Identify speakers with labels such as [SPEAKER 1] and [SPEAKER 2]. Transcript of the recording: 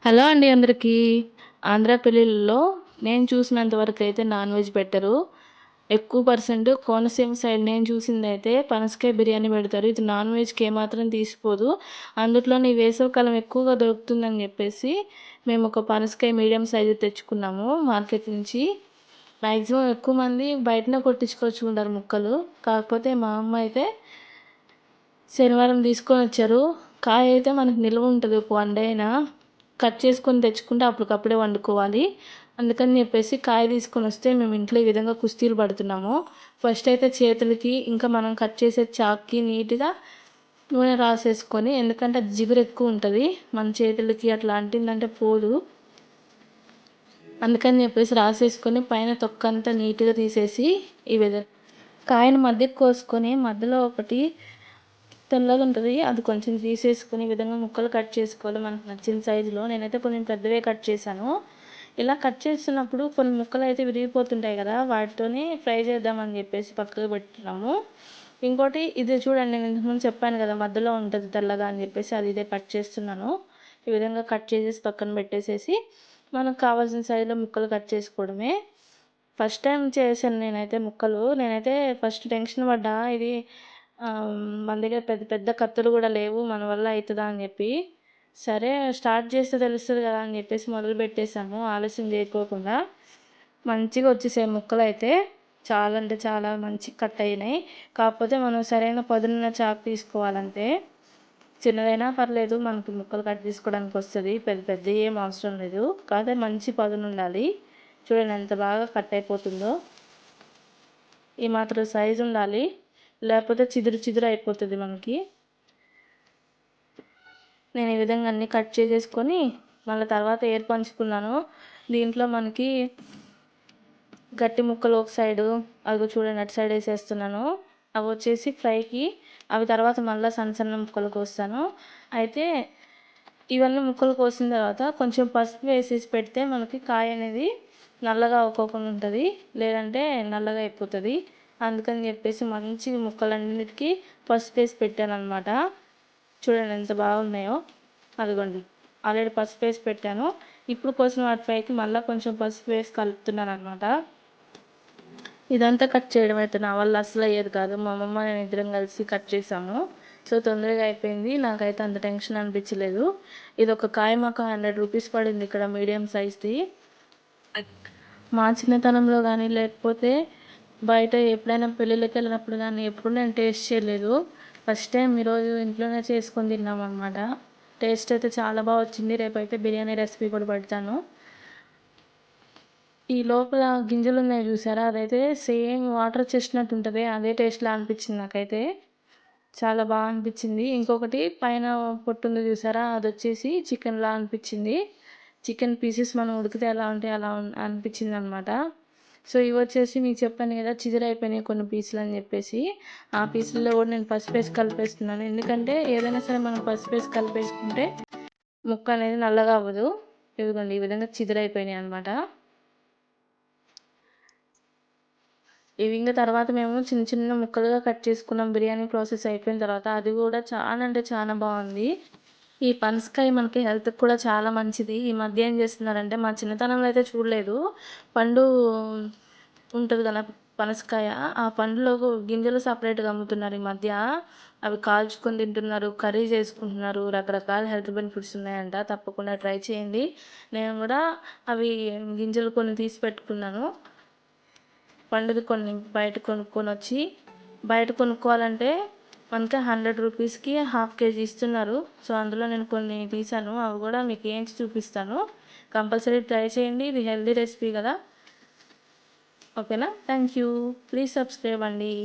[SPEAKER 1] Hello అండి అందరికీ. ఆంధ్ర పెళ్ళిళ్ళలో నేను చూసినంత వరకైతే నాన్ వెజ్ పెట్టరు. ఎక్కువ పర్సెంట్ కోనసీమ సైడ్ నేను చూసిందైతే పనసకాయ బిర్యానీ పెడతారు. ఇది నాన్ వెజ్‌కి ఏమాత్రం తీసిపోదు. అందులోని ఈ వేసవికాలం ఎక్కువగా దొరుకుతుందని చెప్పేసి మేము ఒక పనసకాయ మీడియం సైజు తెచ్చుకున్నాము మార్కెట్ నుంచి. మ్యాక్సిమం ఎక్కువ మంది బయటనే కొట్టించుకొచ్చుకుంటారు ముక్కలు. కాకపోతే మా అమ్మ అయితే శనివారం తీసుకొనొచ్చారు. కాయ అయితే మనకు నిల్వ ఉంటది ఒక 1 డే అయినా. కట్ చేసుకొని తెచ్చుకుంటే అప్పటికప్పుడే వండుకోవాలి. అందుకని చెప్పేసి కాయ తీసుకొనొస్తే మేము ఇంట్లో ఈ విధంగా కుస్తీలు పడుతున్నాము. ఫస్ట్ అయితే చేతులకి, ఇంకా మనం కట్ చేసే చాక్‌కి నీట్‌గా నూనె రాసేసుకొని, ఎందుకంటే అది జిగురు ఎక్కువ ఉంటది. మన చేతులకి అట్లా అంటిందంటే పోదు. అందుకని చెప్పేసి రాసేసుకొని పైన తొక్కంతా నీట్‌గా తీసేసి ఈ విధంగా కాయను మధ్యకి కోసుకొని మధ్యలో ఒకటి తెల్లగా ఉంటుంది, అది కొంచెం తీసేసుకొని ఈ విధంగా ముక్కలు కట్ చేసుకోవాలి మనకు నచ్చిన సైజులో. నేనైతే కొంచెం పెద్దవే కట్ చేశాను. ఇలా కట్ చేస్తున్నప్పుడు కొన్ని ముక్కలు అయితే విరిగిపోతుంటాయి కదా, వాటితోని ఫ్రై చేద్దామని చెప్పేసి పక్కకు పెట్టుకున్నాము. ఇంకోటి ఇది చూడండి, నేను ఇంతకుముందు చెప్పాను కదా మధ్యలో ఉంటుంది తెల్లగా అని చెప్పేసి, అది ఇదే కట్ చేస్తున్నాను. ఈ విధంగా కట్ చేసేసి పక్కన పెట్టేసేసి మనకు కావాల్సిన సైజులో ముక్కలు కట్ చేసుకోవడమే. ఫస్ట్ టైం చేశాను నేనైతే ముక్కలు. నేనైతే ఫస్ట్ టెన్షన్ పడ్డా, ఇది మన దగ్గర పెద్ద పెద్ద కత్తులు కూడా లేవు, మన వల్ల అవుతుందా అని చెప్పి. సరే స్టార్ట్ చేస్తే తెలుస్తుంది కదా అని చెప్పేసి మొదలు పెట్టేశాము ఆలస్యం చేయకోకుండా. మంచిగా వచ్చేసాయి ముక్కలు అయితే. చాలా అంటే చాలా మంచిగా కట్ అయినాయి. కాకపోతే మనం సరైన పదునున్న చాకు తీసుకోవాలంటే. చిన్నదైనా పర్లేదు, మనకి ముక్కలు కట్ చేసుకోవడానికి వస్తుంది. పెద్ద పెద్ద ఏం అవసరం లేదు, కాకపోతే మంచి పదును ఉండాలి. చూడండి ఎంత బాగా కట్ అయిపోతుందో. ఈ మాత్రం సైజు ఉండాలి, లేకపోతే చిదురు చిదురు అయిపోతుంది మనకి. నేను ఈ విధంగా అన్నీ కట్ చేసేసుకొని మళ్ళీ తర్వాత ఏర్పంచుకున్నాను. దీంట్లో మనకి గట్టి ముక్కలు ఒక సైడు, అవి చూడండి అటు సైడ్ వేసేస్తున్నాను. అవి వచ్చేసి ఫ్రైకి, అవి తర్వాత మళ్ళీ సన్న సన్న ముక్కలు కోస్తాను. అయితే ఇవన్నీ ముక్కలు కోసిన తర్వాత కొంచెం పసుపు వేసేసి పెడితే మనకి కాయ అనేది నల్లగా అవ్వకుండా ఉంటుంది, లేదంటే నల్లగా అయిపోతుంది. అందుకని చెప్పేసి మంచి ముక్కలన్నిటికీ పసుపు వేసి పెట్టాను అనమాట. చూడండి ఎంత బాగున్నాయో. అదిగోండి, ఆల్రెడీ పసుపు వేసి పెట్టాను. ఇప్పుడు కోసిన వాటిపైకి మళ్ళీ కొంచెం పసుపు వేసి కలుపుతున్నాను అనమాట. ఇదంతా కట్ చేయడం అయితే నా వల్ల అసలు అయ్యేది కాదు. మా అమ్మమ్మ నేను ఇద్దరం కలిసి కట్ చేసాము. సో తొందరగా అయిపోయింది, నాకైతే అంత టెన్షన్ అనిపించలేదు. ఇది ఒక కాయ మాకు 100 రూపీస్ పడింది ఇక్కడ, మీడియం సైజ్ది. మా చిన్నతనంలో కానీ లేకపోతే బయట ఎప్పుడైనా పెళ్ళిళ్ళకి వెళ్ళినప్పుడు కానీ ఎప్పుడు నేను టేస్ట్ చేయలేదు. ఫస్ట్ టైం ఈరోజు ఇంట్లోనే చేసుకొని తిన్నాం అనమాట. టేస్ట్ అయితే చాలా బాగా వచ్చింది. రేపైతే బిర్యానీ రెసిపీ కూడా పెడతాను. ఈ లోపల గింజలు ఉన్నాయి చూసారా, అదైతే సేమ్ వాటర్ చేసినట్టు ఉంటుంది, అదే టేస్ట్లా అనిపించింది నాకైతే. చాలా బాగా అనిపించింది. ఇంకొకటి పైన పొట్టు ఉంది చూసారా, అది వచ్చేసి చికెన్లా అనిపించింది. చికెన్ పీసెస్ మనం ఉడికితే ఎలా ఉంటాయి అలా అనిపించింది అనమాట. సో ఇవి వచ్చేసి మీకు చెప్పాను కదా చిదురైపోయినాయి కొన్ని పీసులు అని చెప్పేసి, ఆ పీసుల్లో కూడా నేను పసుపు వేసి కలిపేస్తున్నాను. ఎందుకంటే ఏదైనా సరే మనం పసుపు వేసి కలిపేసుకుంటే ముక్క అనేది నల్లగా అవ్వదు. ఇదిగోండి ఈ విధంగా చిదురైపోయినాయి అనమాట. ఇవి ఇంకా తర్వాత మేము చిన్న చిన్న ముక్కలుగా కట్ చేసుకున్నాం. బిర్యానీ ప్రాసెస్ అయిపోయిన తర్వాత అది కూడా చాలా అంటే చాలా బాగుంది. ఈ పనసకాయ మనకి హెల్త్కి కూడా చాలా మంచిది. ఈ మధ్య ఏం చేస్తున్నారంటే, మా చిన్నతనంలో అయితే చూడలేదు, పండు ఉంటుంది కదా పనసకాయ, ఆ పండులో గింజలు సపరేట్గా అమ్ముతున్నారు ఈ మధ్య. అవి కాల్చుకొని తింటున్నారు, కర్రీ చేసుకుంటున్నారు. రకరకాల హెల్త్ బెనిఫిట్స్ ఉన్నాయంట, తప్పకుండా ట్రై చేయండి. నేను కూడా అవి గింజలు కొన్ని తీసి పెట్టుకున్నాను. పండుది కొన్ని బయట కొనుక్కొని వచ్చి, బయట కొనుక్కోవాలంటే మనకి 100 రూపీస్కి హాఫ్ కేజీ ఇస్తున్నారు. సో అందులో నేను కొన్ని తీసాను, అవి కూడా మీకు ఏంచి చూపిస్తాను. కంపల్సరీ ట్రై చేయండి, ఇది హెల్దీ రెసిపీ కదా. ఓకేనా, థ్యాంక్ యూ, ప్లీజ్ సబ్స్క్రైబ్ అండి.